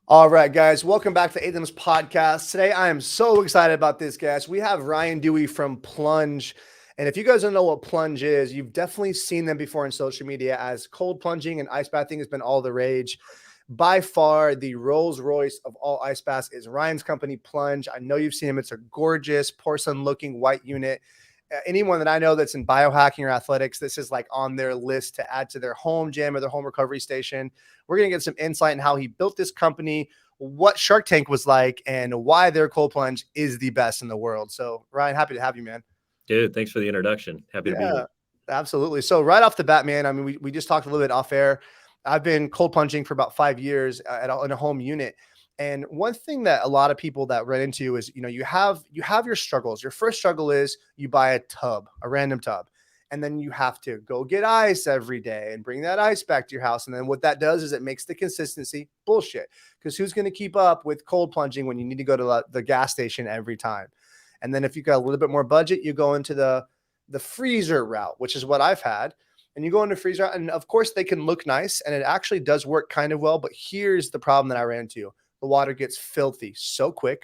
All right, guys, welcome back to Adam's podcast. Today, I am so excited about this, guys. We have Ryan Duey from Plunge. And if you guys don't know what Plunge is, you've definitely seen them before in social media as cold plunging and ice bathing has been all the rage. By far, the Rolls Royce of all ice baths is Ryan's company, Plunge. I know you've seen them. It's a gorgeous porcelain looking white unit. Anyone that I know that's in biohacking or athletics, this is like on their list to add to their home gym or their home recovery station. We're going to get some insight in how he built this company, what Shark Tank was like, and why their cold plunge is the best in the world. So, Ryan, happy to have you, man. Dude, thanks for the introduction. Happy to be Yeah, here. absolutely. So, right off the bat, man, I mean, we just talked a little bit off air. I've been cold plunging for about 5 years in a home unit. And one thing that a lot of people that run into is, you have your struggles. Your first struggle is you buy a tub, a random tub, and then you have to go get ice every day and bring that ice back to your house. And then what that does is it makes the consistency bullshit. Because who's going to keep up with cold plunging when you need to go to the gas station every time? And then if you got a little bit more budget, you go into the freezer route, which is what I've had. And you go into freezer, and of course they can look nice, and it actually does work kind of well. But here's the problem that I ran into: the water gets filthy so quick.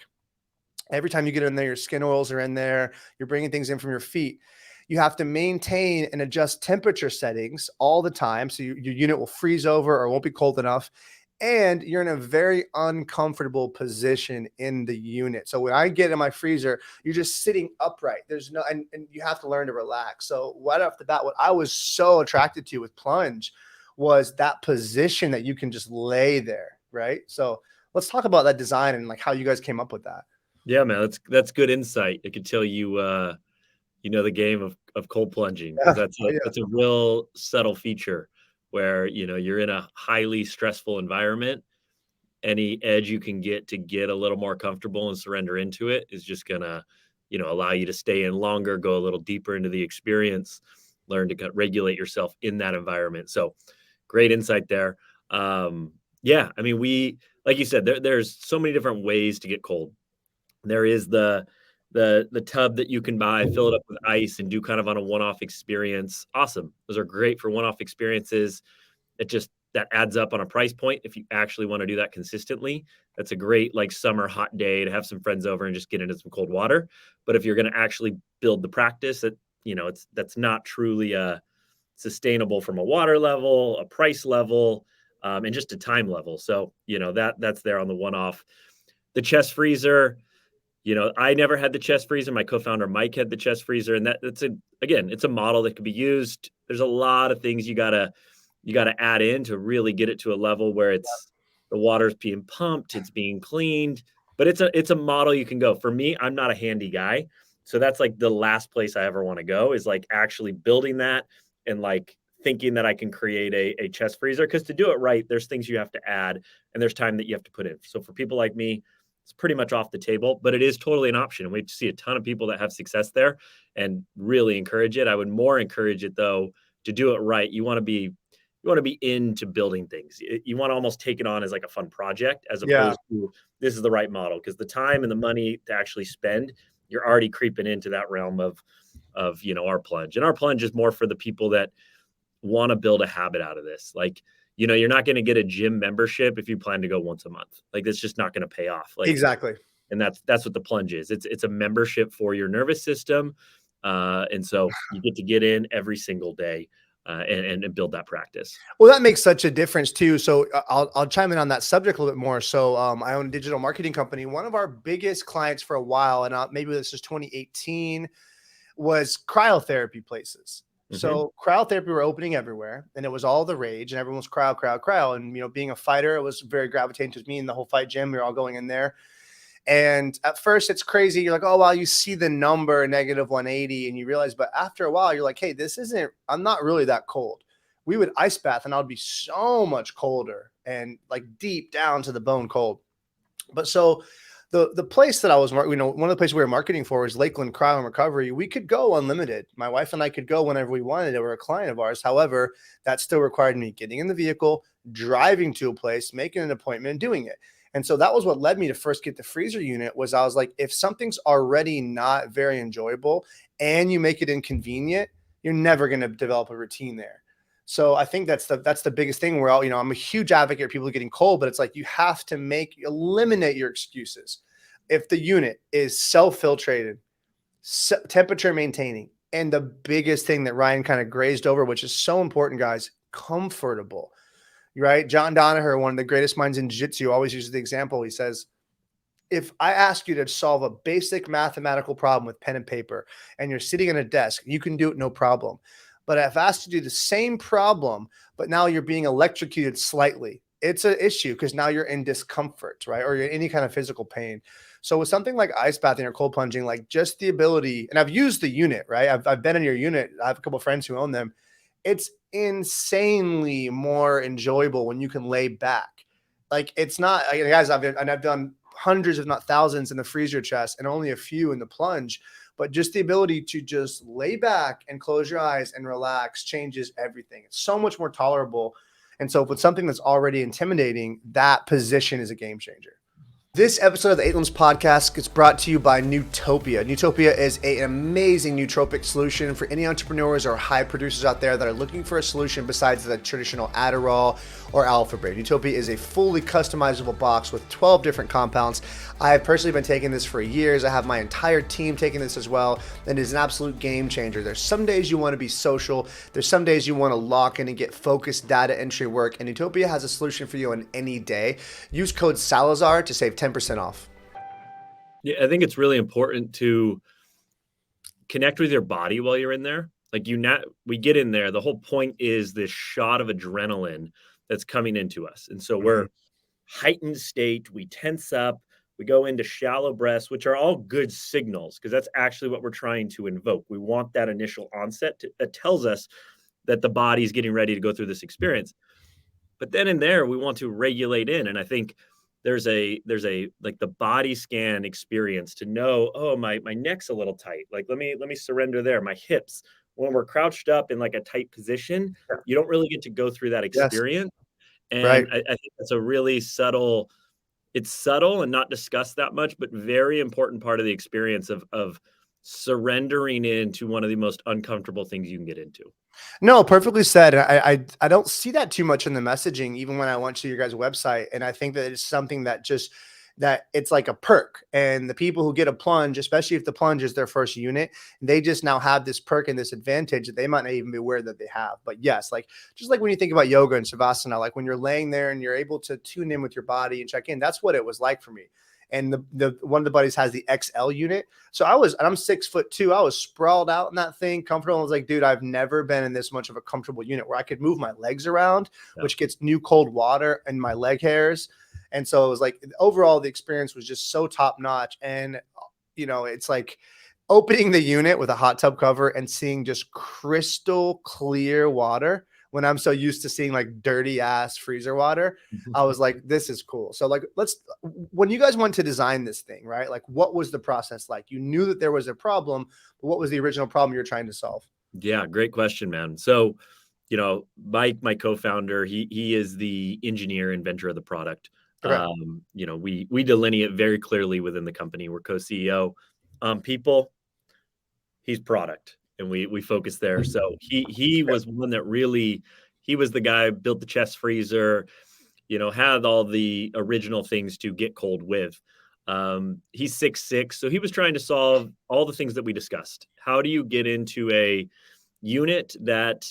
Every time you get in there, your skin oils are in there. You're bringing things in from your feet. You have to maintain and adjust temperature settings all the time, so your unit will freeze over or won't be cold enough. And you're in a very uncomfortable position in the unit. So when I get in my freezer, you're just sitting upright. There's no, and you have to learn to relax. So right off the bat, what I was so attracted to with Plunge was that position that you can just lay there, right? So let's talk about that design and like how you guys came up with that. Yeah, man, that's good insight. I could tell you know the game of cold plunging because Yeah, that's oh, a yeah, that's a real subtle feature where you're in a highly stressful environment. Any edge you can get to get a little more comfortable and surrender into it is just gonna, allow you to stay in longer, go a little deeper into the experience, learn to regulate yourself in that environment. So great insight there. Yeah, I mean, like you said, there's so many different ways to get cold. There is the tub that you can buy, fill it up with ice, and do kind of on a one-off experience. Awesome. Those are great for one-off experiences. That adds up on a price point if you actually want to do that consistently. That's a great like summer hot day to have some friends over and just get into some cold water. But if you're going to actually build the practice, that's not truly sustainable from a water level, a price level, and just a time level. So that's there on the one-off. The chest freezer, I never had the chest freezer. My co-founder Mike had the chest freezer, and it's a model that could be used. There's a lot of things you gotta add in to really get it to a level where the water's being pumped, it's being cleaned, but it's a model you can go. For me, I'm not a handy guy, so that's like the last place I ever want to go is like actually building that and like thinking that I can create a chest freezer. Because to do it right, there's things you have to add and there's time that you have to put in. So for people like me, it's pretty much off the table, but it is totally an option. We see a ton of people that have success there and really encourage it. I would more encourage it though to do it right. You want to be into building things. You want to almost take it on as like a fun project as yeah. opposed to this is the right model, because the time and the money to actually spend, you're already creeping into that realm of our plunge. And our plunge is more for the people that want to build a habit out of this. Like, you're not going to get a gym membership if you plan to go once a month. Like that's just not going to pay off. Like, Exactly. and that's what the plunge is. It's a membership for your nervous system. And so you get to get in every single day and build that practice. Well, that makes such a difference too. So I'll chime in on that subject a little bit more. So I own a digital marketing company. One of our biggest clients for a while, and maybe this is 2018, was cryotherapy places. Hmm. So cryotherapy were opening everywhere, and it was all the rage, and everyone was cryo, cryo, cryo. And being a fighter, it was very gravitating to me and the whole fight gym. We were all going in there. And at first, it's crazy. You're like, oh, wow, you see the number negative 180, and you realize, but after a while, you're like, hey, I'm not really that cold. We would ice bath, and I would be so much colder and like deep down to the bone cold. But so the place that I was, one of the places we were marketing for was Lakeland Cryo and Recovery. We could go unlimited. My wife and I could go whenever we wanted. They were a client of ours. However, that still required me getting in the vehicle, driving to a place, making an appointment, and doing it. And so that was what led me to first get the freezer unit. Was I was like, if something's already not very enjoyable and you make it inconvenient, you're never going to develop a routine there. So I think that's the biggest thing. Where all, I'm a huge advocate of people getting cold, but it's like you have to eliminate your excuses. If the unit is self-filtrated, temperature maintaining, and the biggest thing that Ryan kind of grazed over, which is so important, guys, comfortable. Right? John Danaher, one of the greatest minds in jiu-jitsu, always uses the example. He says, if I ask you to solve a basic mathematical problem with pen and paper and you're sitting at a desk, you can do it no problem. But if I asked you to do the same problem, but now you're being electrocuted slightly, it's an issue because now you're in discomfort, right? Or you're in any kind of physical pain. So with something like ice bathing or cold plunging, like just the ability, and I've used the unit, right? I've been in your unit. I have a couple of friends who own them. It's insanely more enjoyable when you can lay back. Like it's not, guys, I've done hundreds, if not thousands, in the freezer chest and only a few in the plunge. But just the ability to just lay back and close your eyes and relax changes everything. It's so much more tolerable. And so, if it's something that's already intimidating, that position is a game changer. This episode of the Eight Limbs Podcast gets brought to you by Nootopia. Nootopia is an amazing nootropic solution for any entrepreneurs or high producers out there that are looking for a solution besides the traditional Adderall or Alpha Brain. Nootopia is a fully customizable box with 12 different compounds. I have personally been taking this for years. I have my entire team taking this as well, and it is an absolute game changer. There's some days you want to be social. There's some days you want to lock in and get focused data entry work, and Nootopia has a solution for you on any day. Use code Salazar to save 10% off. Yeah, I think it's really important to connect with your body while you're in there. Like we get in there. The whole point is this shot of adrenaline that's coming into us. And so we're heightened state. We tense up. We go into shallow breaths, which are all good signals because that's actually what we're trying to invoke. We want that initial onset that tells us that the body's getting ready to go through this experience. But then in there, we want to regulate in. And I think there's a like the body scan experience to know, oh, my neck's a little tight. Like, let me surrender there. My hips, when we're crouched up in like a tight position, you don't really get to go through that experience. Yes. Right. And I think that's a really subtle, it's subtle and not discussed that much, but very important part of the experience of surrendering into one of the most uncomfortable things you can get into. No, perfectly said. I don't see that too much in the messaging, even when I went to your guys' website. And I think that it's something that it's like a perk. And the people who get a plunge, especially if the plunge is their first unit, they just now have this perk and this advantage that they might not even be aware that they have. But yes, like just like when you think about yoga and savasana, like when you're laying there and you're able to tune in with your body and check in, that's what it was like for me. And the one of the buddies has the XL unit. So I'm 6'2". I was sprawled out in that thing, comfortable. I was like, dude, I've never been in this much of a comfortable unit where I could move my legs around, which gets new cold water in my leg hairs. And so it was like overall, the experience was just so top notch. And, it's like opening the unit with a hot tub cover and seeing just crystal clear water when I'm so used to seeing like dirty ass freezer water. I was like, this is cool. So like, when you guys went to design this thing, right? Like what was the process like? You knew that there was a problem, but what was the original problem you were trying to solve? Yeah, great question, man. So, my co-founder, he is the engineer, inventor of the product. Okay. We delineate very clearly within the company. We're co-CEO. People, he's product, and we focus there. So he was one that really, he was the guy who built the chest freezer, had all the original things to get cold with. He's 6'6", so he was trying to solve all the things that we discussed. How do you get into a unit that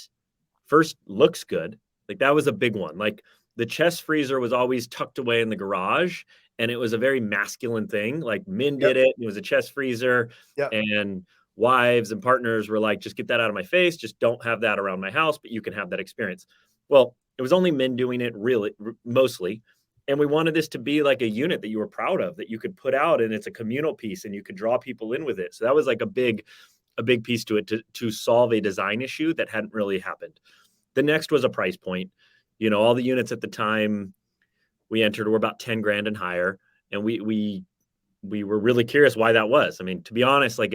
first looks good? Like that was a big one. Like the chest freezer was always tucked away in the garage, and it was a very masculine thing. Like men did it. It was a chest freezer, and wives and partners were like, just get that out of my face. Just don't have that around my house, but you can have that experience. Well, it was only men doing it really mostly. And we wanted this to be like a unit that you were proud of, that you could put out, and it's a communal piece and you could draw people in with it. So that was like a big piece to it to solve a design issue that hadn't really happened. The next was a price point. All the units at the time we entered were about 10 grand and higher. And we were really curious why that was. I mean, to be honest, like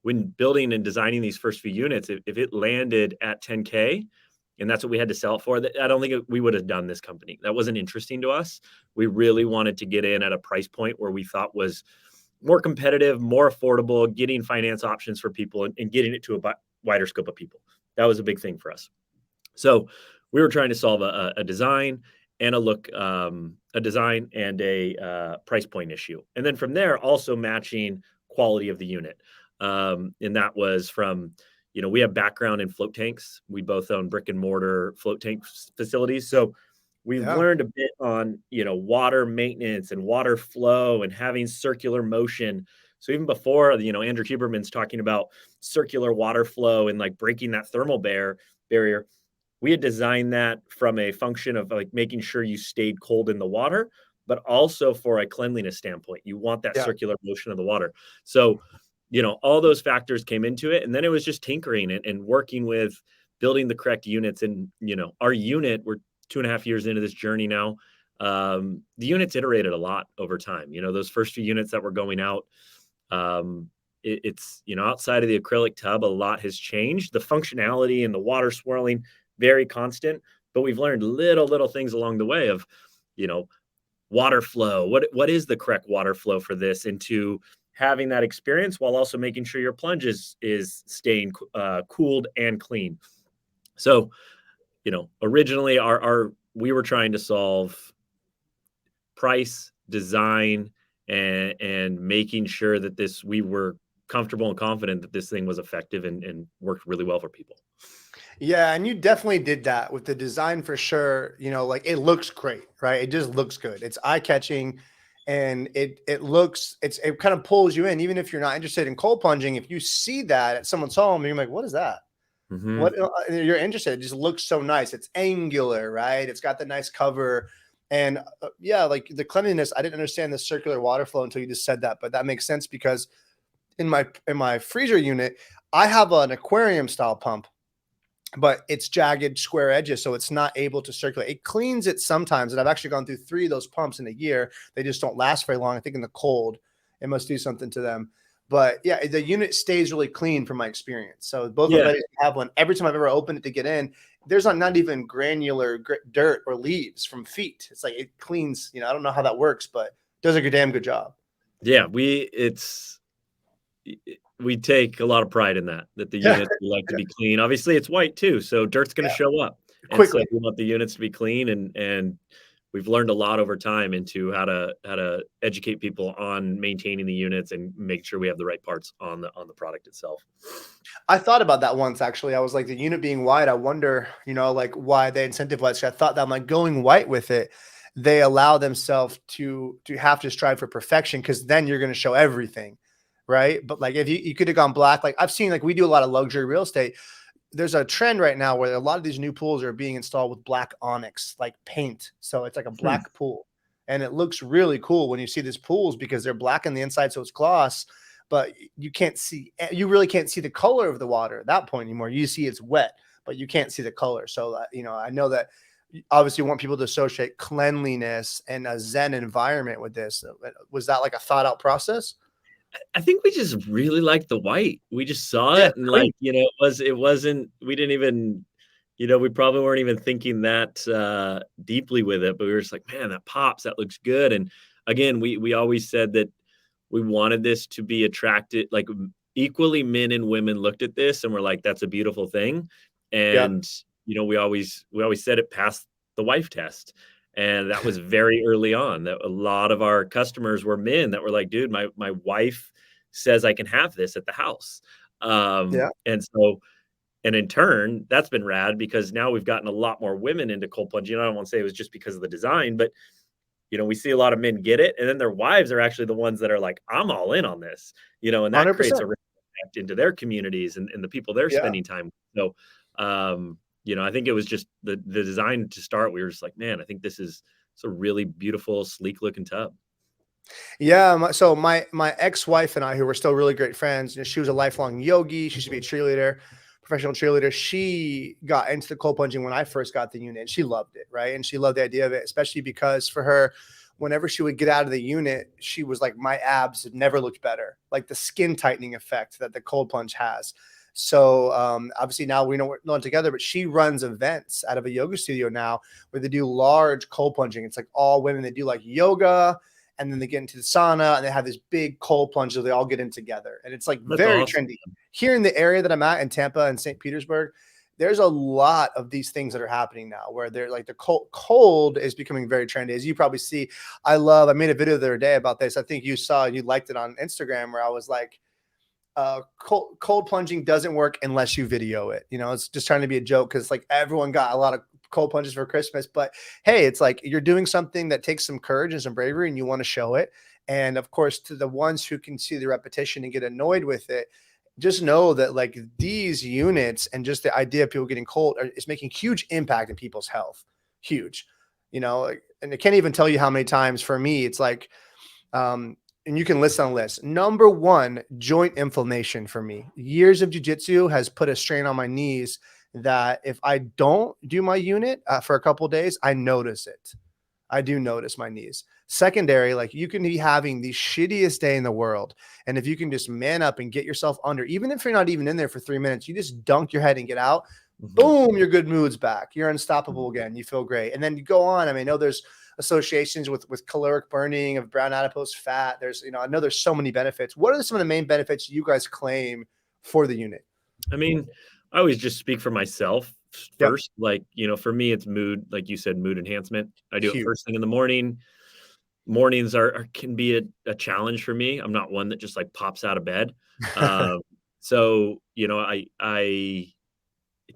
when building and designing these first few units, if it landed at 10K and that's what we had to sell it for, I don't think we would have done this company. That wasn't interesting to us. We really wanted to get in at a price point where we thought was more competitive, more affordable, getting finance options for people and getting it to a wider scope of people. That was a big thing for us. So we were trying to solve a design and a look, a design and a price point issue. And then from there, also matching quality of the unit. And that was from, we have background in float tanks. We both own brick and mortar float tank facilities. So we've Yeah. learned a bit on, water maintenance and water flow and having circular motion. So even before, Andrew Huberman's talking about circular water flow and like breaking that thermal barrier, we had designed that from a function of like making sure you stayed cold in the water, but also for a cleanliness standpoint. You want that Yeah. circular motion of the water. So, all those factors came into it. And then it was just tinkering and working with building the correct units. And, our unit, we're 2.5 years into this journey now. The units iterated a lot over time. Those first few units that were going out, it's outside of the acrylic tub, a lot has changed. The functionality and the water swirling, very constant, but we've learned little things along the way of, you know, water flow. What is the correct water flow for this, into having that experience while also making sure your plunge is staying cooled and clean. So, originally our we were trying to solve price, design, and making sure that we were comfortable and confident that this thing was effective and worked really well for people. Yeah, and you definitely did that with the design for sure. Like it looks great, right? It just looks good. It's eye-catching and it kind of pulls you in. Even if you're not interested in cold plunging, if you see that at someone's home, you're like, what is that? Hmm. You're interested. It just looks so nice. It's angular, right? It's got the nice cover. And yeah, like the cleanliness, I didn't understand the circular water flow until you just said that, but that makes sense because in my freezer unit, I have an aquarium style pump, but it's jagged square edges, so it's not able to circulate. It cleans it sometimes, and I've actually gone through 3 of those pumps in a year. They just don't last very long. I think in the cold, it must do something to them. But yeah, the unit stays really clean from my experience. So both my Yeah, buddies have one. Every time I've ever opened it to get in, there's not even granular dirt or leaves from feet. It's like it cleans. I don't know how that works, but does a damn good job. yeah. We take a lot of pride in that the Yeah, units we like to be clean. Obviously, it's white too, so dirt's going to yeah, show up, and so quickly. we want the units to be clean. And we've learned a lot over time into how to educate people on maintaining the units and make sure we have the right parts on the product itself. I thought about that once actually. I was like, the unit being white, I wonder, like why they incentivize. I thought that I'm like going white with it, they allow themselves to have to strive for perfection because then you're going to show everything, right? But like if you could have gone black, like I've seen, like we do a lot of luxury real estate. There's a trend right now where a lot of these new pools are being installed with black onyx, like paint. So it's like a Hmm. black pool. And it looks really cool when you see these pools because they're black on the inside, so it's gloss, but you really can't see the color of the water at that point anymore. You see it's wet, but you can't see the color. So, I know that obviously you want people to associate cleanliness and a Zen environment with this. Was that like a thought out process? I think we just really liked the white. We just saw Yeah, it and, clean. like, it wasn't we didn't even we probably weren't even thinking that, deeply with it, but we were just like, "Man, that pops, that looks good." And again, we always said that we wanted this to be attracted, like, equally men and women looked at this and were like, "That's a beautiful thing." Yeah. And, we always said it passed the wife test. And that was very early on, that a lot of our customers were men that were like, "Dude, my wife says I can have this at the house." Yeah. And in turn, that's been rad because now we've gotten a lot more women into cold plunging. I don't want to say it was just because of the design, but we see a lot of men get it, and then their wives are actually the ones that are like, "I'm all in on this," and that creates 100%. a ripple effect into their communities and the people they're Yeah. spending time with. So, I think it was just the design to start. We were just like, "Man, I think it's a really beautiful, sleek looking tub." Yeah, so my ex-wife and I, who were still really great friends, she was a lifelong yogi. She used to be a cheerleader, professional cheerleader. She got into the cold plunging when I first got the unit, and she loved it, right? And she loved the idea of it, especially because for her, whenever she would get out of the unit, she was like, my abs had never looked better, like the skin tightening effect that the cold plunge has. So obviously now we know we're not together, but she runs events out of a yoga studio now where they do large cold plunging. It's like all women. They do like yoga, and then they get into the sauna and they have this big cold plunge that they all get in together. And it's like That's very awesome. trendy. Here in the area that I'm at in Tampa and St. Petersburg, there's a lot of these things that are happening now where they're like the cold is becoming very trendy. As you probably see, I made a video the other day about this. I think you saw, you liked it on Instagram, where I was like, cold plunging doesn't work unless you video it. You know, it's just trying to be a joke because like everyone got a lot of cold plunges for Christmas. But hey, it's like you're doing something that takes some courage and some bravery, and you want to show it. And of course, to the ones who can see the repetition and get annoyed with it, just know that like these units and just the idea of people getting cold is making huge impact in people's health. Huge, you know, and I can't even tell you how many times for me, it's like, and you can list on a list. Number one, joint inflammation for me. Years of jujitsu has put a strain on my knees that if I don't do my unit for a couple of days, I notice it. I do notice my knees. Secondary, like you can be having the shittiest day in the world. And if you can just man up and get yourself under, even if you're not even in there for 3 minutes, you just dunk your head and get out. Boom, your good mood's back. You're unstoppable again. You feel great. And then you go on. I mean, I know there's associations with caloric burning of brown adipose fat. There's, you know, I know there's so many benefits. What are some of the main benefits you guys claim for the unit? I mean, I always just speak for myself Yep. first. Like, you know, for me, it's mood, like you said, mood enhancement. I do it Huge. first thing in the morning. Mornings can be a challenge for me. I'm not one that just like pops out of bed. Um, so, you know, it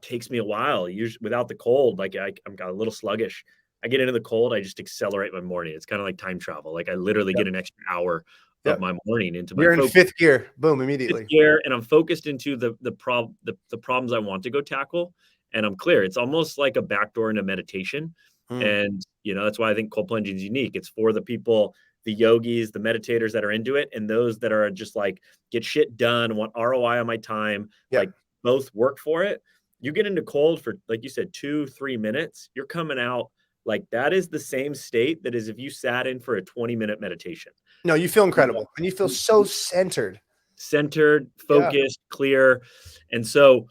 takes me a while. Usually without the cold, like I'm got a little sluggish. I get into the cold, I just accelerate my morning. It's kind of like time travel. Like I literally Yep. get an extra hour of Yep. my morning into my You're in focus. 5th gear. Boom, It's immediately. here, and I'm focused into the problems I want to go tackle, and I'm clear. It's almost like a backdoor into meditation, Mm. and, you know, that's why I think cold plunging is unique. It's for the people, the yogis, the meditators that are into it, and those that are just like, "Get shit done, want ROI on my time," Yep. like, both work for it. You get into cold for, like you said, 2, 3 minutes, you're coming out like that is the same state that is if you sat in for a 20-minute meditation. No, you feel You know, incredible and you feel so centered. centered, Yeah. focused, clear, and so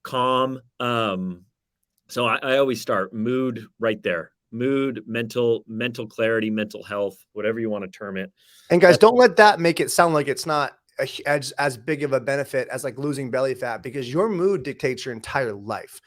calm. So I always start mood right there. Mood, mental clarity, mental health, whatever you want to term it. And guys, That's don't let that make it sound like it's not as big of a benefit as like losing belly fat, because your mood dictates your entire life.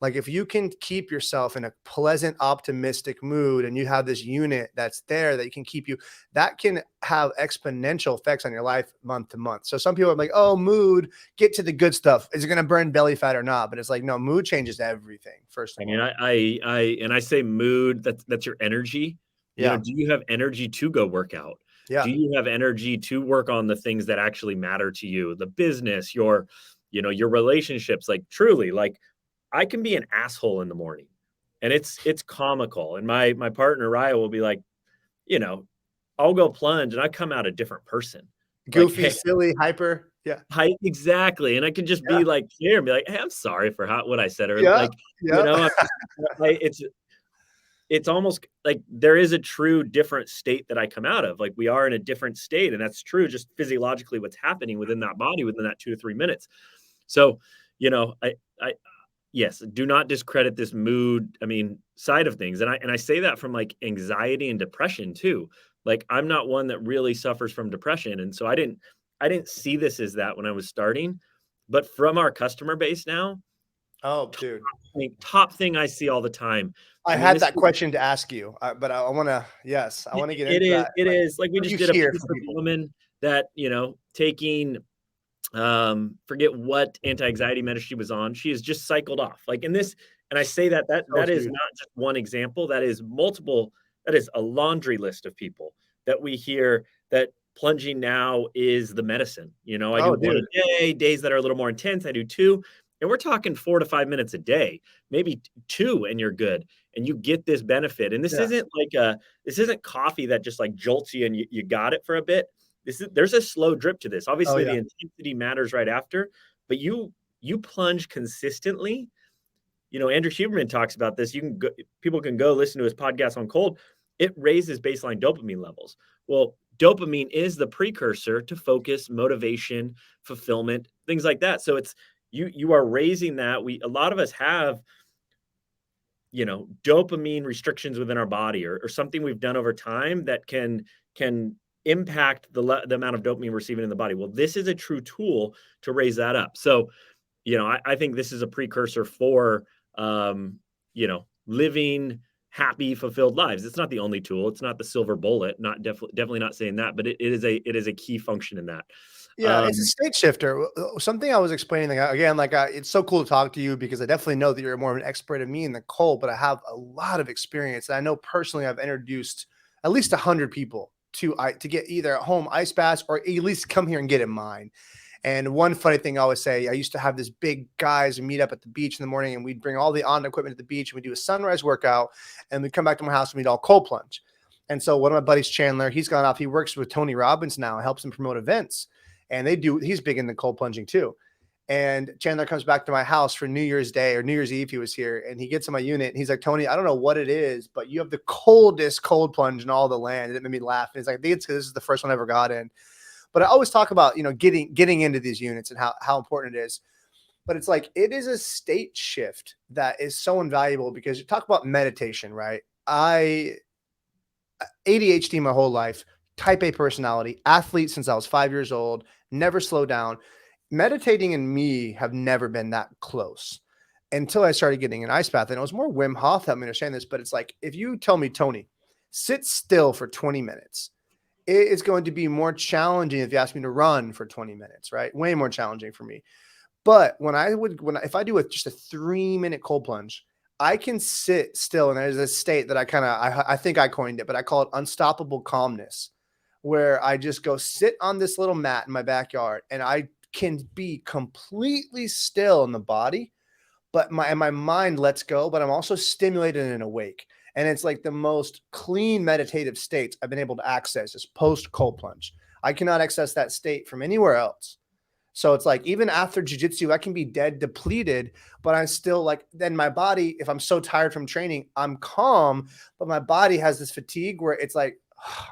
Like if you can keep yourself in a pleasant, optimistic mood and you have this unit that's there that you can keep you, that can have exponential effects on your life month to month. So some people are like, oh, mood, get to the good stuff. Is it going to burn belly fat or not? But it's like, no, mood changes everything, first I of mean, all. I say mood, that's your energy. You know, Yeah. do you have energy to go work out? Do Yeah. you have energy to work on the things that actually matter to you? The business, your, you know, your relationships, like truly, like I can be an asshole in the morning and it's comical. And my partner Raya will be like, you know, I'll go plunge and I come out a different person. Like, Goofy, hey, silly, hyper. Yeah. hi, exactly. And I can just Yeah. be like here and be like, hey, I'm sorry for what I said, or Yeah. like, you Yeah. know, I'm just, it's almost like there is a true different state that I come out of. Like we are in a different state, and that's true just physiologically what's happening within that body within that 2 to 3 minutes. So, you know, I yes, do not discredit this mood, I mean, side of things. And I say that from like anxiety and depression too. Like I'm not one that really suffers from depression, and so I didn't see this as that when I was starting, but from our customer base now, Oh, dude. top thing I see all the time. I I mean, had this that question to ask you, but I want to, yes, I want to get it into is that. it Like, is like we what do just you did a hear piece from with a people? woman that, you know, taking forget what anti-anxiety medicine she was on. She is just cycled off. Like in this, and I say that So that is huge. not just one example, that is multiple, that is a laundry list of people that we hear that plunging now is the medicine. You know, I Oh, do one dude. a day, days that are a little more intense, I do two. And we're talking 4 to 5 minutes a day, maybe two, and you're good. And you get this benefit. And this Yeah. isn't like this isn't coffee that just like jolts you and you got it for a bit. There's a slow drip to this. Oh, Obviously, yeah. the intensity matters right after, but you plunge consistently. You know, Andrew Huberman talks about this. People can go listen to his podcast on cold. It raises baseline dopamine levels. Well, dopamine is the precursor to focus, motivation, fulfillment, things like that. So it's you are raising that. A lot of us have, you know, dopamine restrictions within our body, or something we've done over time that can impact the amount of dopamine we're receiving in the body. Well, this is a true tool to raise that up. So I think this is a precursor for, living happy, fulfilled lives. It's not the only tool. It's not the silver bullet. Not definitely not saying that, but it is a key function in that. Yeah, it's a Um, state shifter. Something I was explaining again, like it's so cool to talk to you because I definitely know that you're more of an expert than me in the cold, but I have a lot of experience. And I know personally I've introduced at least 100 people to get either at home ice baths or at least come here and get in mine. And one funny thing I always say, I used to have this big guys meet up at the beach in the morning, and we'd bring all the on equipment at the beach, and we'd do a sunrise workout, and we'd come back to my house and we'd all cold plunge. And so one of my buddies, Chandler, he's gone off. He works with Tony Robbins now, helps him promote events, and he's big into cold plunging too. And Chandler comes back to my house for New Year's Day or New Year's Eve. He was here, and he gets in my unit, and he's like, "Tony, I don't know what it is, but you have the coldest cold plunge in all the land." And it made me laugh. And he's like, "I think it's because this is the first one I ever got in." But I always talk about, getting into these units and how important it is. But it's like it is a state shift that is so invaluable because you talk about meditation, right? I ADHD my whole life, type A personality, athlete since I was 5 years old, never slow down. Meditating and me have never been that close until I started getting an ice bath. And it was more Wim Hof helped me understand this. But it's like if you tell me, Tony, sit still for 20 minutes, it is going to be more challenging if you ask me to run for 20 minutes, right? Way more challenging for me. But if I do just a 3-minute cold plunge, I can sit still. And there's a state that I think I coined it, but I call it unstoppable calmness, where I just go sit on this little mat in my backyard and I can be completely still in the body, but my mind lets go, but I'm also stimulated and awake. And it's like the most clean meditative states I've been able to access is post cold plunge. I cannot access that state from anywhere else. So it's like even after jujitsu, I can be dead depleted, but I'm still like, then my body, if I'm so tired from training, I'm calm, but my body has this fatigue where it's like,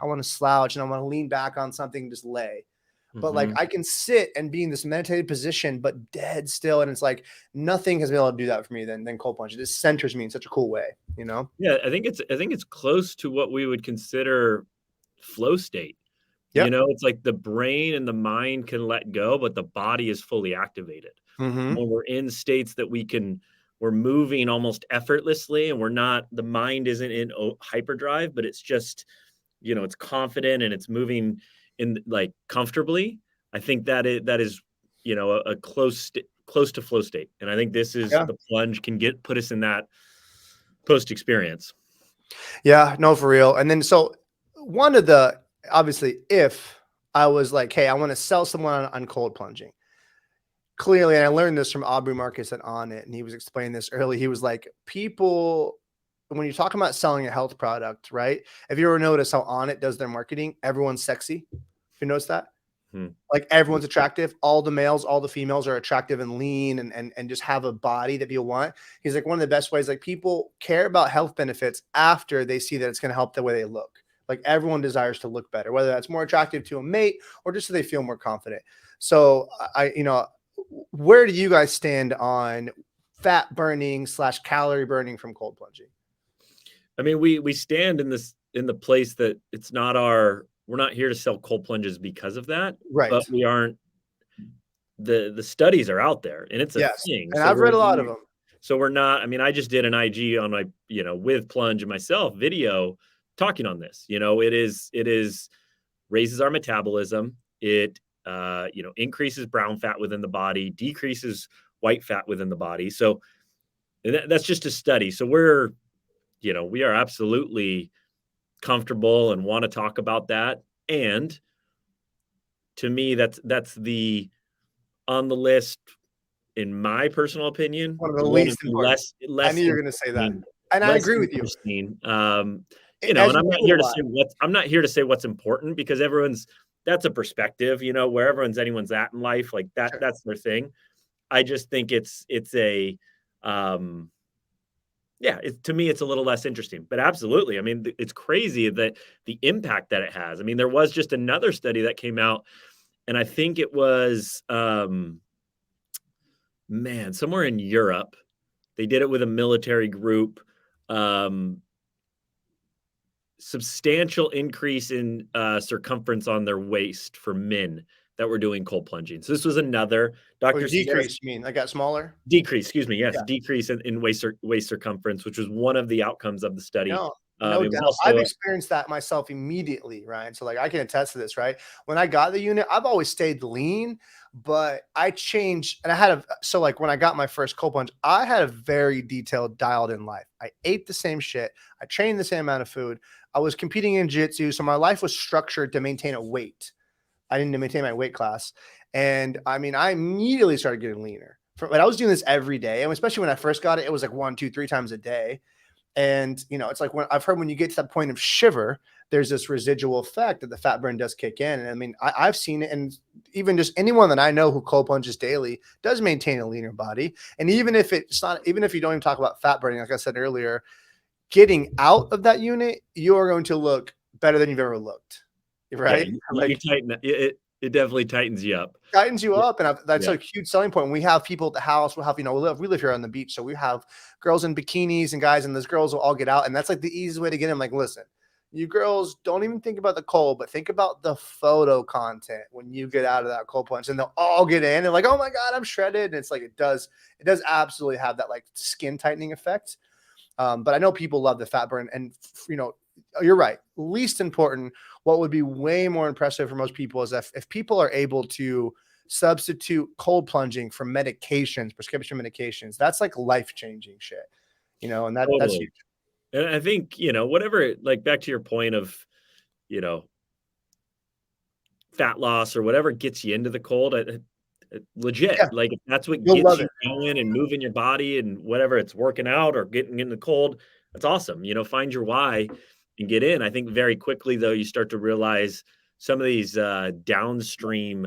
I want to slouch and I want to lean back on something and just lay. But like mhm. I can sit and be in this meditative position, but dead still. And it's like nothing has been able to do that for me than cold plunge. It just centers me in such a cool way, you know? Yeah, I think it's close to what we would consider flow state. Yep. It's like the brain and the mind can let go, but the body is fully activated. Mm-hmm. When we're in states that we're moving almost effortlessly, and the mind isn't in hyperdrive, but it's just, it's confident and it's moving in like comfortably. I think that is, a close to flow state. And I think this is Yeah. the plunge can put us in that post experience. Yeah. No, for real. And then so one of the obviously if I was like, hey, I want to sell someone on cold plunging. Clearly, and I learned this from Aubrey Marcus at On It, and he was explaining this early. He was like, people, when you're talking about selling a health product, right? If you ever notice how On It does their marketing, everyone's sexy. If you notice that, Hmm. like everyone's attractive. All the males, all the females are attractive and lean and just have a body that people want. He's like, one of the best ways, like people care about health benefits after they see that it's going to help the way they look. Like everyone desires to look better, whether that's more attractive to a mate or just so they feel more confident. So where do you guys stand on fat burning / calorie burning from cold plunging? I mean, we stand in the place that we're not here to sell cold plunges because of that, Right. but we aren't the studies are out there and it's a Yes. thing. And I've read a lot of them. So we're not, I mean, I just did an IG on my, with plunge and myself video talking on this. It is raises our metabolism. It increases brown fat within the body, decreases white fat within the body. So that's just a study. So we are absolutely comfortable and want to talk about that. And to me, that's the on the list, in my personal opinion, One of the one of least the important. I less knew you were going to say that. interesting, And I less agree with you. interesting. As And you do with a lot. I'm not here to say what's important because that's a perspective, where anyone's at in life, like Sure. that's their thing. I just think it's a yeah, to me, it's a little less interesting, but absolutely. I mean, it's crazy that the impact that it has. I mean, there was just another study that came out, and I think it was, somewhere in Europe. They did it with a military group. Um, Substantial increase in circumference on their waist for men that were doing cold plunging. So this was another Or Dr. decrease, you mean? I got smaller? Decrease, excuse me. Yes, Yeah. decrease in waist circumference, which was one of the outcomes of the study. No, no It was doubt. I've also experienced that myself immediately, Ryan. So like I can attest to this, right? When I got the unit, I've always stayed lean, but I changed and I had a so like when I got my first cold plunge, I had a very detailed dialed in life. I ate the same shit. I trained the same amount of food. I was competing in jiu-jitsu, so my life was structured to maintain a weight. I didn't maintain my weight class. And I mean, I immediately started getting leaner. But I was doing this every day. And especially when I first got it, it was like 1, 2, 3 times a day. And it's like when I've heard when you get to that point of shiver, there's this residual effect that the fat burn does kick in. And I mean, I've seen it, and even just anyone that I know who cold plunges daily does maintain a leaner body. And even if it's not, even if you don't even talk about fat burning, like I said earlier, getting out of that unit, you are going to look better than you've ever looked. yeah, Right? you Like tighten it definitely tightens you up. tightens you Yeah, up, and that's yeah. a huge selling point. We have people at the house. We have, we live here on the beach, so we have girls in bikinis and guys, and those girls will all get out, and that's like the easiest way to get them. Like, listen, you girls don't even think about the cold, but think about the photo content when you get out of that cold plunge, and they'll all get in and like, oh my god, I'm shredded. And it's like it does absolutely have that like skin tightening effect. But I know people love the fat burn, and you're right. Least important. What would be way more impressive for most people is if people are able to substitute cold plunging for medications, prescription medications. That's like life changing shit. And that's Totally. huge. And I think, whatever, like back to your point of, you know, fat loss or whatever gets you into the cold, legit. Yeah, Like if that's what you'll gets love you it. going and moving your body and whatever it's working out or getting in the cold, that's awesome. Find your why and get in. I think very quickly though, you start to realize some of these downstream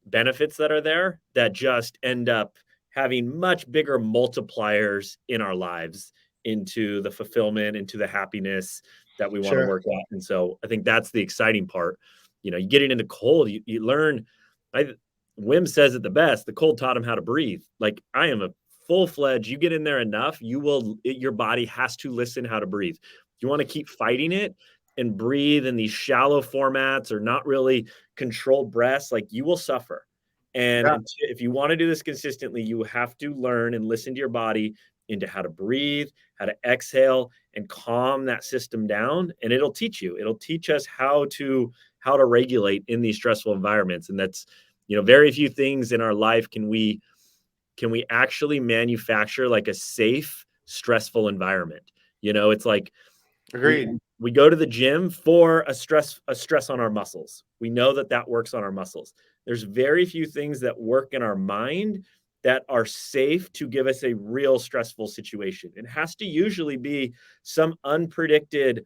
benefits that are there that just end up having much bigger multipliers in our lives into the fulfillment, into the happiness that we want to Sure. work at. And so I think that's the exciting part. You get it in the cold, you learn. I Wim says it the best. The cold taught him how to breathe. Like I am a full-fledged, you get in there enough, your body has to listen how to breathe. If you want to keep fighting it and breathe in these shallow formats or not really controlled breaths, like you will suffer. And Yeah. if you want to do this consistently, you have to learn and listen to your body into how to breathe, how to exhale and calm that system down. And it'll teach you, it'll teach us how to regulate in these stressful environments. And that's, very few things in our life can we actually manufacture like a safe, stressful environment. It's like we Agreed. we go to the gym for a stress on our muscles. We know that works on our muscles. There's very few things that work in our mind that are safe to give us a real stressful situation. It has to usually be some unpredicted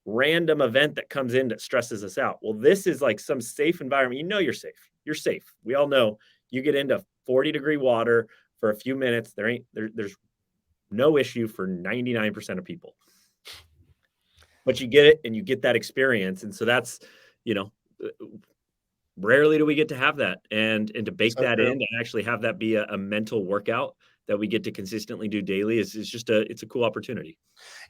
random event that comes in that stresses us out. Well, this is like some safe environment. You're safe. You're safe. We all know you get into 40-degree water for a few minutes. There's no issue for 99% of people. But you get it and you get that experience. And so that's, you know, rarely do we get to have that and to bake So that true. in and actually have that be a mental workout that we get to consistently do daily is just it's a cool opportunity.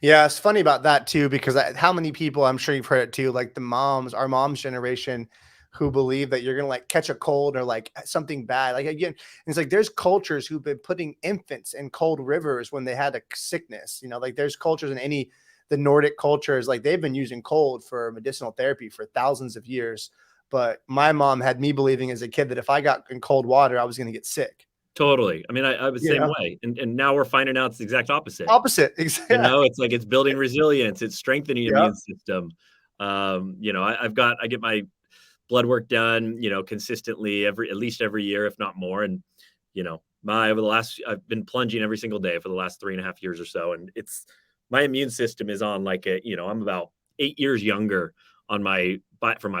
Yeah, it's funny about that too, because how many people, I'm sure you've heard it too, like our mom's generation, who believe that you're gonna like catch a cold or like something bad. Like again, it's like there's cultures who've been putting infants in cold rivers when they had a sickness. Like there's cultures in the Nordic cultures, like they've been using cold for medicinal therapy for thousands of years. But my mom had me believing as a kid that if I got in cold water, I was gonna get sick. Totally. I mean, I was the You same know, way. And now we're finding out it's the exact opposite. opposite. Yeah. It's like it's building resilience, it's strengthening Yep. immune system. I get my blood work done, consistently at least every year, if not more. And, I've been plunging every single day for the last 3.5 years or so. And my immune system is on like I'm about 8 years younger from my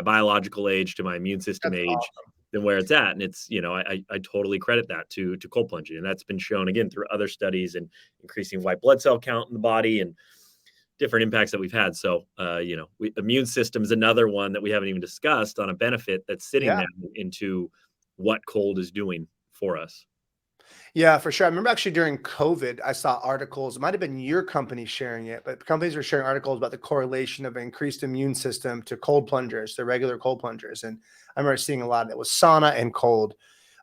biological age to my immune system That's age awesome. than where it's at. And it's, I totally credit that to cold plunging. And that's been shown again through other studies and increasing white blood cell count in the body and different impacts that we've had. So, immune system is another one that we haven't even discussed on a benefit that's sitting Yeah. there into what cold is doing for us. Yeah, for sure. I remember actually during COVID, I saw articles. It might have been your company sharing it, but companies were sharing articles about the correlation of increased immune system to cold plungers, to regular cold plungers. And I remember seeing a lot of it was sauna and cold.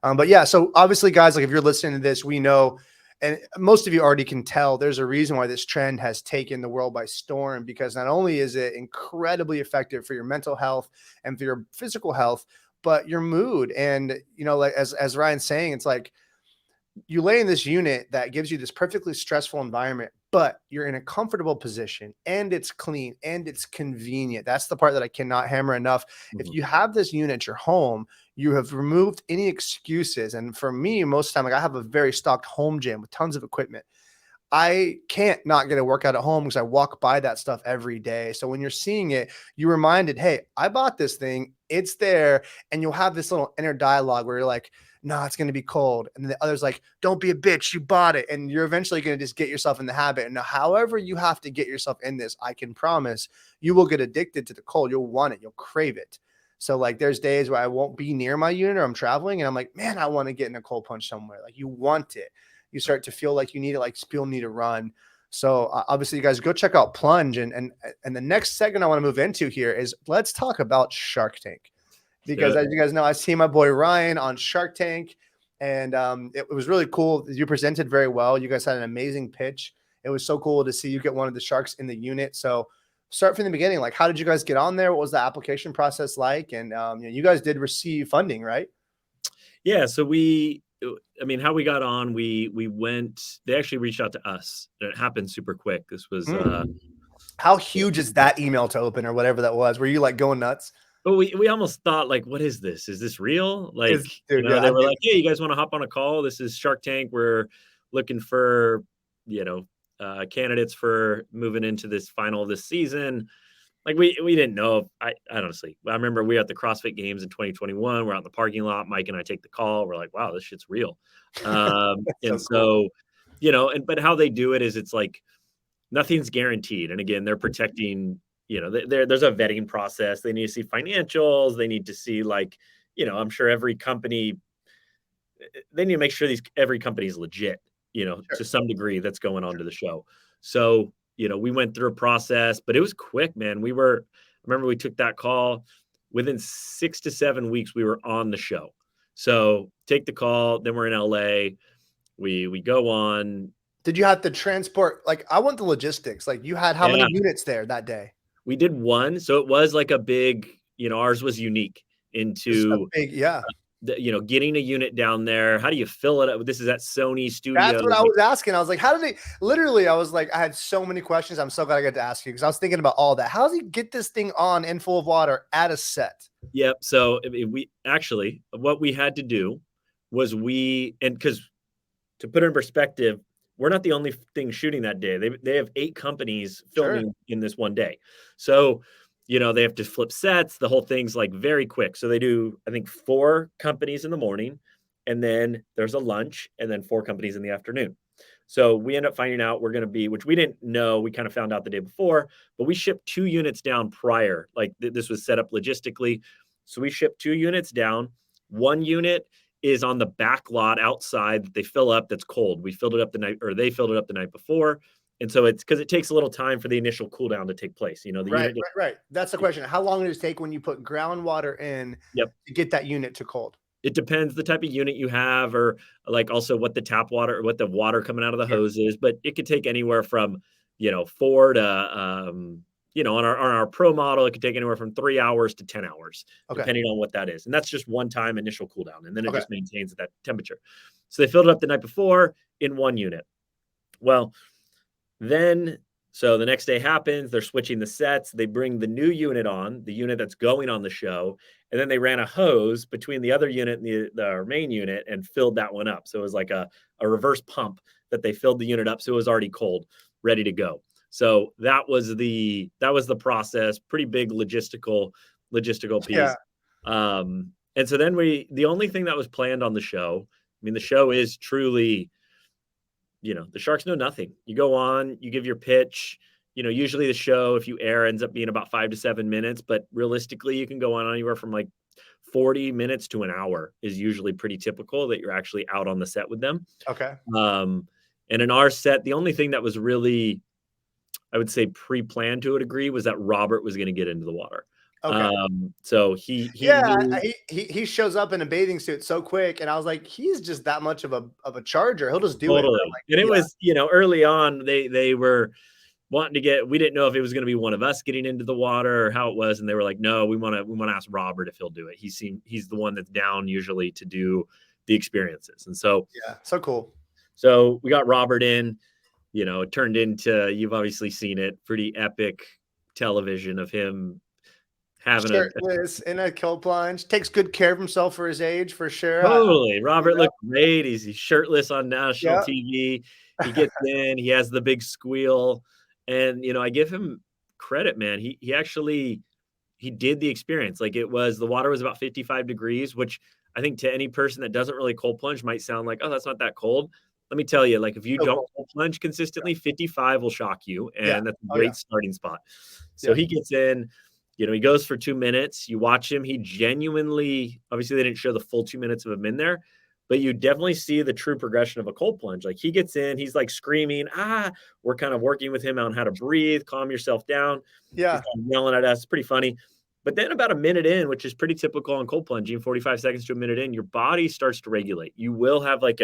But yeah, so obviously, guys, like if you're listening to this, we know, and most of you already can tell, there's a reason why this trend has taken the world by storm, because not only is it incredibly effective for your mental health and for your physical health, but your mood. And, like as Ryan's saying, it's like, you lay in this unit that gives you this perfectly stressful environment, but you're in a comfortable position and it's clean and it's convenient. That's the part that I cannot hammer enough. If Mhm. you have this unit at your home, you have removed any excuses. And for me, most of the time, like I have a very stocked home gym with tons of equipment. I can't not get a workout at home because I walk by that stuff every day. So when you're seeing it, you're reminded, hey, I bought this thing, it's there. And you'll have this little inner dialogue where you're like, no, it's going to be cold. And the other's like, don't be a bitch, you bought it. And you're eventually going to just get yourself in the habit. And however you have to get yourself in this, I can promise you will get addicted to the cold. You'll want it, you'll crave it. So like there's days where I won't be near my unit or I'm traveling and I'm like, man, I want to get in a cold punch somewhere. Like you want it, you start to feel like you need it, like still need to run. So obviously, you guys go check out Plunge, and the next segment I want to move into here is let's talk about Shark Tank, Let's do because it. as you guys know, I see my boy Ryan on Shark Tank, and it was really cool. You presented very well. You guys had an amazing pitch. It was so cool to see you get one of the sharks in the unit. So start from the beginning. Like, how did you guys get on there? What was the application process like? And you guys did receive funding, right? Yeah, so I mean, how we got on, we went, they actually reached out to us, and it happened super quick. This was, How huge is that email to open or whatever that was? Were you like going nuts? but we almost thought like, what is this? Is this real? Like, Is dude, yeah, they I were do. like, hey, you guys want to hop on a call? This is Shark Tank. We're looking for, you know, candidates for moving into this final of this season. Like we didn't know. I honestly, I remember we were at the CrossFit Games in 2021. We're out in the parking lot. Mike and I take the call. We're like, wow, this shit's real. That's And so cool. so, but how they do it is it's like nothing's guaranteed. And again, they're protecting, there's a vetting process. They need to see financials. They need to see like, I'm sure every company, they need to make sure every company is legit, to Sure. some degree that's going on to the show. So, we went through a process, but it was quick, man. I remember we took that call within 6 to 7 weeks, we were on the show. So take the call, then we're in LA. We go on. Did you have to transport? Like, I want the logistics. Like, you had how many Yeah, units there that day? we did one. So it was like a big, ours was unique This is a into big, yeah. getting a unit down there. How do you fill it up? This is at Sony That's Studios. what I Like, was asking. I was like, how did they literally? I was like, I had so many questions. I'm so glad I got to ask you because I was thinking about all that. How does he get this thing on and full of water at a set? yep. So I mean, we actually, what we had to do was and because to put it in perspective, we're not the only thing shooting that day. They have 8 companies Sure. filming in this one day. So, they have to flip sets. The whole thing's like very quick. So they do, I think, 4 companies in the morning, and then there's a lunch, and then 4 companies in the afternoon. So we end up finding out we're going to be, which we didn't know. We kind of found out the day before, but we shipped 2 units down prior. Like this was set up logistically. So we shipped 2 units down. One unit is on the back lot outside that they fill up that's cold. We filled it up the night, or they filled it up the night before. And so it's because it takes a little time for the initial cool down to take place. The Right, unit. right. That's the question. How long does it take when you put groundwater in Yep. to get that unit to cold? It depends the type of unit you have, or like also what the tap water, what the water coming out of the Sure. hose is. But it could take anywhere from, 4 to, on our pro model, it could take anywhere from 3 hours to 10 hours, Okay. depending on what that is. And that's just one time initial cool down. And then it Okay. just maintains at that temperature. So they filled it up the night before in one unit. Well, then, so the next day happens, they're switching the sets, they bring the new unit on, the unit that's going on the show, and then they ran a hose between the other unit and the main unit and filled that one up. So it was like a reverse pump that they filled the unit up, so it was already cold, ready to go. So that was the process, pretty big logistical Yeah. piece. And so then the only thing that was planned on the show, I mean, the show is truly, the Sharks know nothing. You go on, you give your pitch, usually the show, if you air, ends up being about 5 to 7 minutes, but realistically, you can go on anywhere from like 40 minutes to an hour is usually pretty typical that you're actually out on the set with them. Okay. Um, and in our set, the only thing that was really, I would say, pre-planned to a degree was that Robert was going to get into the water. Okay. So he Yeah, knew. he shows up in a bathing suit so quick, and I was like, he's just that much of a charger. He'll just do it. And I'm Totally. like, And it yeah, was, early on, they were wanting to we didn't know if it was going to be one of us getting into the water or how it was. And they were like, no, we want to ask Robert if he'll do it. He's the one that's down usually to do the experiences. And so, yeah, so cool. so we got Robert in, it turned into, you've obviously seen it, pretty epic television of him having Shirtless in a cold plunge, takes good care of himself for his age, for sure. Totally. You Robert know? looked great. He's shirtless on national Yeah. TV. He gets in, he has the big squeal. And, I give him credit, man. He actually he did the experience. Like, the water was about 55 degrees, which I think to any person that doesn't really cold plunge might sound like, oh, that's not that cold. Let me tell you, like, if you So don't cool. cold plunge consistently, 55 will shock you. Yeah. And that's a Oh, yeah. great starting spot. So Yeah. he gets in, he goes for 2 minutes. You watch him. He genuinely, obviously, they didn't show the full 2 minutes of him in there, but you definitely see the true progression of a cold plunge. Like, he gets in, he's like screaming, we're kind of working with him on how to breathe, calm yourself down. He's Yeah. kind of yelling at us. It's pretty funny. But then about a minute in, which is pretty typical on cold plunging, 45 seconds to a minute in, your body starts to regulate. You will have like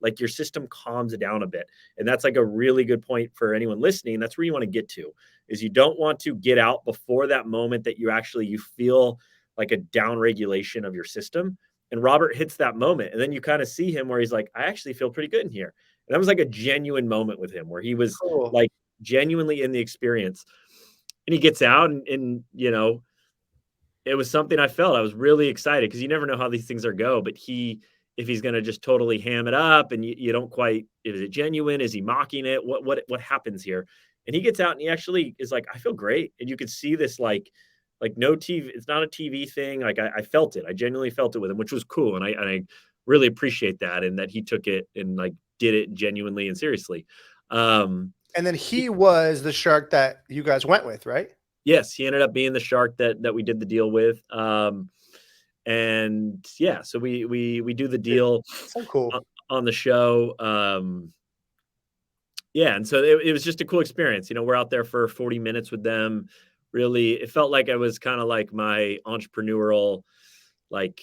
like your system calms down a bit. And that's like a really good point for anyone listening. That's where you want to get to, is you don't want to get out before that moment that you feel like a down regulation of your system. And Robert hits that moment. And then you kind of see him where he's like, I actually feel pretty good in here. And that was like a genuine moment with him where he was Cool. like genuinely in the experience. And he gets out and it was something I felt. I was really excited because you never know how these things are go, but if he's going to just totally ham it up and you don't quite, is it genuine? Is he mocking it? What happens here? And he gets out and he actually is like, I feel great. And you could see this, like no TV, it's not a TV thing. Like I felt it. I genuinely felt it with him, which was cool. And I really appreciate that. And that he took it and like did it genuinely and seriously. And then he was the shark that you guys went with, right? Yes, he ended up being the shark that we did the deal with. And yeah, so we do the deal So cool. on the show. Yeah, and so it was just a cool experience. We're out there for 40 minutes with them. Really, it felt like I was kind of like my entrepreneurial, like,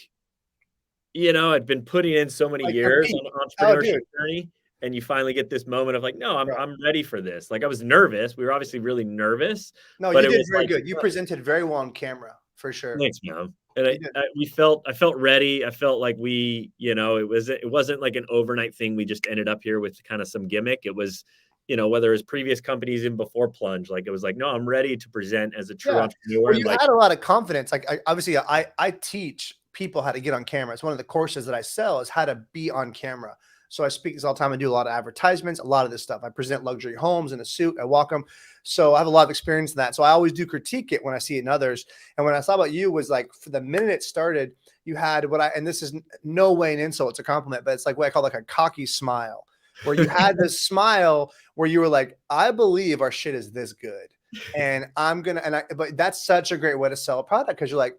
I'd been putting in so many Like your years peak. on an Oh, entrepreneurship dude. journey, and you finally get this moment of like, no, Yeah. I'm ready for this. Like, I was nervous. We were obviously really nervous, No, but you it did was very like, good. You presented very well on camera, for sure. thanks, man. And You did. I felt ready. I felt like it wasn't like an overnight thing. We just ended up here with kind of some gimmick. It was, whether it was previous companies in before Plunge, like it was like, no, I'm ready to present as a true Yeah. entrepreneur. Well, And you like, had a lot of confidence. Like, obviously, I teach people how to get on camera. It's one of the courses that I sell is how to be on camera. So I speak this all the time. I do a lot of advertisements, a lot of this stuff. I present luxury homes in a suit. I walk them. So I have a lot of experience in that. So I always do critique it when I see it in others. And when I saw about you was like, for the minute it started, you had and this is no way an insult, it's a compliment, but it's like what I call like a cocky smile, where you had this smile where you were like, I believe our shit is this good. And but that's such a great way to sell a product because you're like,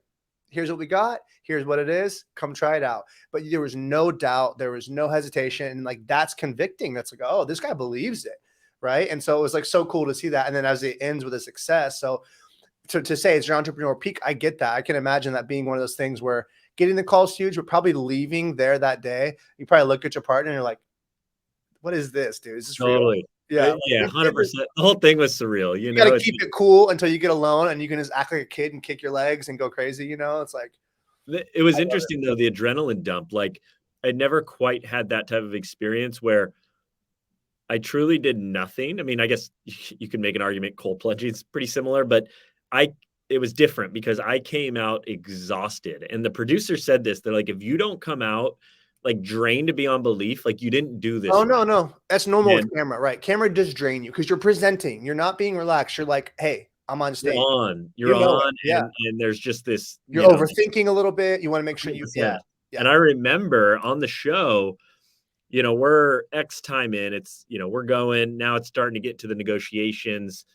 here's what we got. Here's what it is. Come try it out. But there was no doubt. There was no hesitation. And like, that's convicting. That's like, oh, this guy believes it. Right. And so it was like so cool to see that. And then as it ends with a success. So to say it's your entrepreneur peak, I get that. I can imagine that being one of those things where getting the call's huge, but probably leaving there that day, you probably look at your partner and you're like, what is this, dude? Is this real? totally. Yeah. Yeah, 100%. The whole thing was surreal. You got to keep it cool until you get alone and you can just act like a kid and kick your legs and go crazy. It's like, It was interesting though, the adrenaline dump. Like, I'd never quite had that type of experience where I truly did nothing. I mean, I guess you could make an argument cold plunging is pretty similar, but it was different because I came out exhausted. And the producer said this, they're like, if you don't come out like drained beyond belief, like you didn't do this oh, right. no. That's normal And with camera, right? Camera does drain you because you're presenting. You're not being relaxed. You're like, hey, I'm on you're stage. on, You know it. Yeah. and there's just this, You're overthinking a little bit. You want to make sure you, 100%. yeah. And I remember on the show, we're X time in, it's, we're going, now it's starting to get to the negotiations.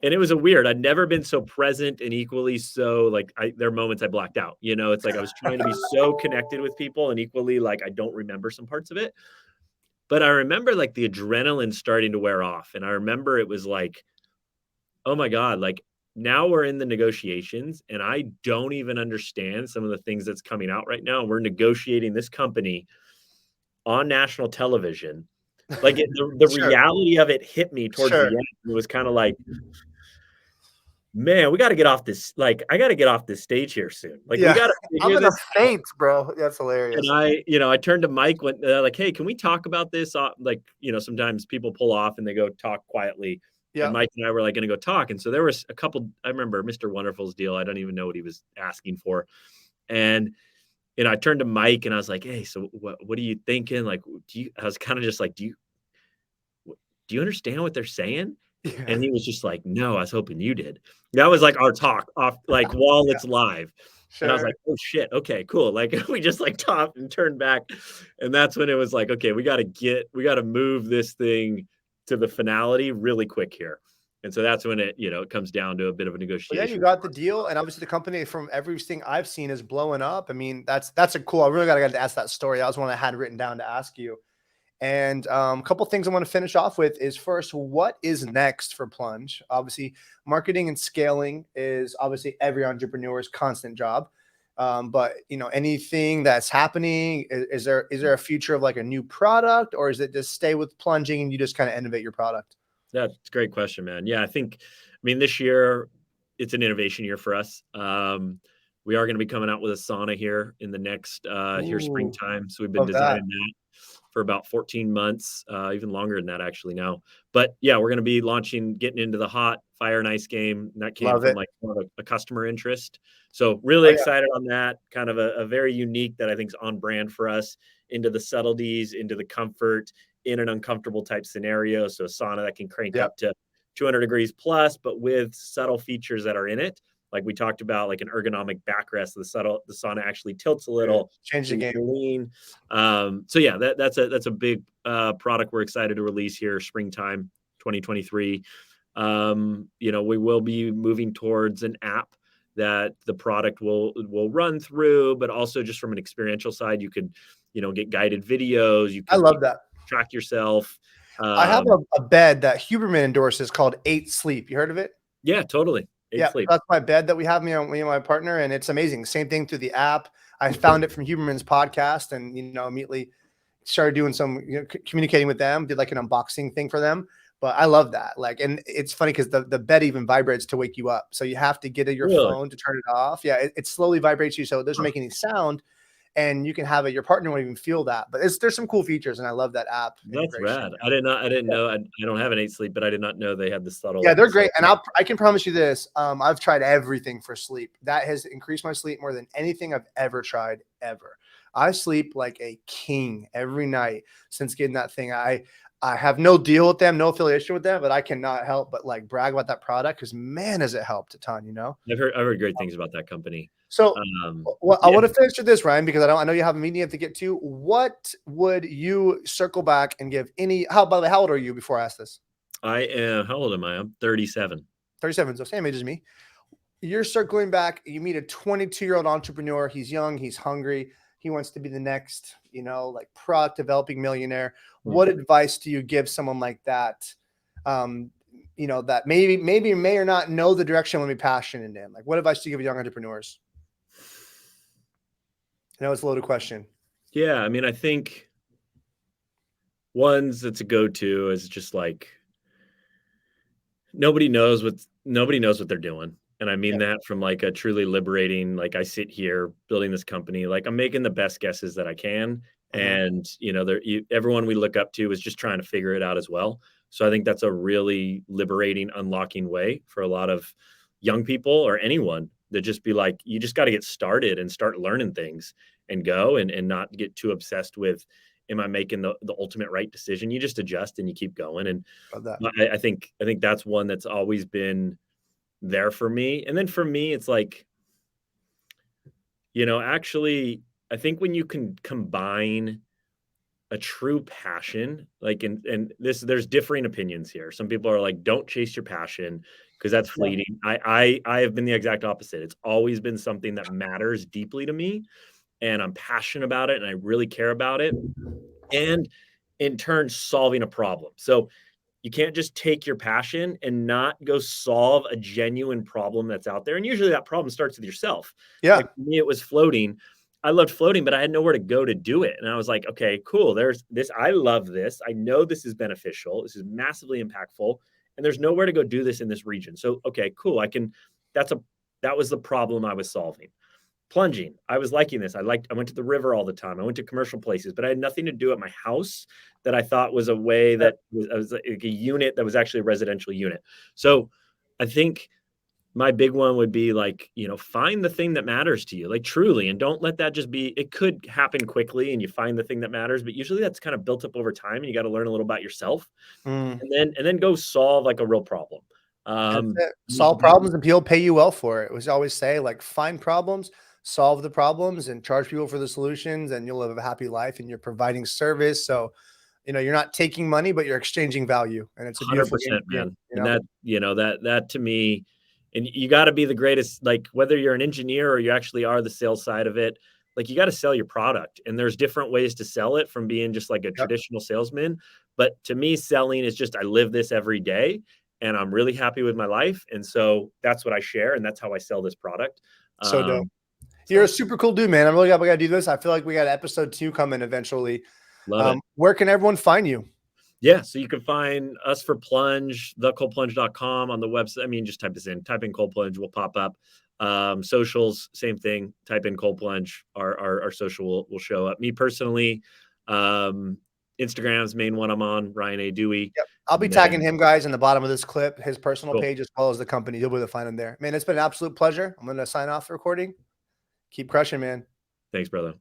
And it was I'd never been so present and equally so like there are moments I blacked out. It's like I was trying to be so connected with people and equally like I don't remember some parts of it. But I remember like the adrenaline starting to wear off. And I remember it was like, oh my God, like now we're in the negotiations and I don't even understand some of the things that's coming out right now. We're negotiating this company on national television. Like the Sure. reality of it hit me towards the Sure. end. It was kind of like, man, we got to get off this. Like, I got to get off this stage here soon. Like, we Yeah. got to I'm figure gonna this. faint, bro. That's And hilarious. I turned to Mike when like, hey, can we talk about this? Like, sometimes people pull off and they go talk quietly. And Yeah. Mike and I were like going to go talk. And so there was a couple. I remember Mr. Wonderful's deal. I don't even know what he was asking for. And I turned to Mike and I was like, hey, so what are you thinking? Like, I was kind of just like, do you understand what they're saying? Yeah. And he was just like, no, I was hoping you did. That was like our talk off, like while Yeah. it's live. And I was Sure. like, oh shit. Okay, cool. Like we just like talked and turned back. And that's when it was like, okay, we got to move this thing to the finality really quick here. And so that's when it comes down to a bit of a Well, yeah, you negotiation. got the deal, and obviously the company from everything I've seen is blowing up. I mean, that's a cool. I really got to ask that story. That was one I had written down to ask you. And a couple things I want to finish off with is first, what is next for Plunge? Obviously, marketing and scaling is obviously every entrepreneur's constant job. But anything that's happening, is there a future of like a new product, or is it just stay with plunging and you just kind of innovate your product? That's a great question, man. Yeah, I mean, this year it's an innovation year for us. We are going to be coming out with a sauna here in the next here Ooh, springtime. So we've been love that. designing that for about 14 months, even longer than that actually now. But yeah, we're going to be getting into the hot fire and ice game. And that came Love from it. like a customer interest. So really Oh yeah, excited on that. Kind of a very unique that I think is on brand for us, into the subtleties, into the comfort, in an uncomfortable type scenario. So a sauna that can crank yep, up to 200 degrees plus, but with subtle features that are in it. Like we talked about, like an ergonomic backrest. The sauna actually tilts a little, change so the you game. can lean. So yeah, that's a big product we're excited to release here springtime 2023. We will be moving towards an app that the product will run through, but also just from an experiential side, you could get guided videos. You I can love that. track yourself. I have a bed that Huberman endorses called 8 Sleep. You heard of it? Yeah, totally. Eight Yeah, sleep. that's my bed that we have, me and my partner, and it's amazing. Same thing through the app. I found it from Huberman's podcast, and immediately started doing some communicating with them. Did like an unboxing thing for them. But I love that. Like, and it's funny because the bed even vibrates to wake you up. So you have to get your Really? phone to turn it off. Yeah, it slowly vibrates you, so it doesn't Huh. make any sound. And you can have it. Your partner won't even feel that. But there's some cool features, and I love that app That's integration. rad. I didn't know. I don't have an eight sleep, but I did not know they had the Yeah, they're subtle. great, and I can promise you this: I've tried everything for sleep. That has increased my sleep more than anything I've ever tried ever. I sleep like a king every night since getting that thing. I have no deal with them, no affiliation with them, but I cannot help but like brag about that product because man, has it helped a ton. I've heard great things about that company. So, what I Yeah, want to finish with this, Ryan, because I know you have a meeting you have to get to. What would you circle back and give any? By the way, how old are you? Before I ask this, I am. How old am I? I'm 37. 37, so same age as me. You're circling back, you meet a 22-year-old entrepreneur. He's young, he's hungry, he wants to be the next, like product developing millionaire. Hmm. What advice do you give someone like that? That maybe may or not know the direction want to be passionate in. Like, what advice do you give young entrepreneurs? I know it's a loaded question. Yeah, I mean, I think ones that's a go-to is just like nobody knows what they're doing. And I mean Yeah. that from like a truly liberating, like I sit here building this company, like I'm making the best guesses that I can. Mhm. And everyone we look up to is just trying to figure it out as well. So I think that's a really liberating, unlocking way for a lot of young people or anyone to just be like, you just got to get started and start learning things and go and not get too obsessed with, am I making the ultimate right decision? You just adjust and you keep going. And Love that. I think that's one that's always been there for me. And then for me, it's like, actually, I think when you can combine a true passion, like, and this there's differing opinions here. Some people are like, don't chase your passion because that's Yeah. fleeting. I have been the exact opposite. It's always been something that matters deeply to me, and I'm passionate about it, and I really care about it, and in turn solving a problem. So you can't just take your passion and not go solve a genuine problem that's out there. And usually that problem starts with yourself. Like Yeah. for me, it was floating. I loved floating, but I had nowhere to go to do it. And I was like, okay, cool. There's this. I love this. I know this is beneficial. This is massively impactful. And there's nowhere to go do this in this region. So, okay, cool. That's a, that was the problem I was solving. Plunging. I was liking this. I went to the river all the time. I went to commercial places, but I had nothing to do at my house that I thought was a way that was like a unit that was actually a residential unit. So I think my big one would be like, find the thing that matters to you, like truly, and don't let that just be, it could happen quickly and you find the thing that matters, but usually that's kind of built up over time and you got to learn a little about yourself Mm. and then go solve like a real problem. That's it. You Solve can be problems and people pay you well for it. We always say, like, find problems, solve the problems, and charge people for the solutions, and you'll live a happy life. And you're providing service, so you're not taking money, but you're exchanging value, and it's a beautiful game 100%, to be in. man. And that to me, and you got to be the greatest, like whether you're an engineer or you actually are the sales side of it, like you got to sell your product. And there's different ways to sell it from being just like a Yep. traditional salesman. But to me, selling is just, I live this every day and I'm really happy with my life. And so that's what I share. And that's how I sell this product. So dope. Um, You're a so super cool dude, man. I'm really glad we got to do this. I feel like we got episode 2 coming eventually. love it. Where can everyone find you? Yeah, so you can find us for Plunge, thecoldplunge.com on the website. I mean, just type in Cold Plunge, will pop up. Socials, same thing. Type in Cold Plunge, our social will show up. Me personally, Instagram's main one I'm on, Ryan A. Dewey. Yep. I'll be And tagging then, him, guys, in the bottom of this clip, his personal cool. page as well as the company. You'll be able to find him there. Man, it's been an absolute pleasure. I'm going to sign off the recording. Keep crushing, man. Thanks, brother.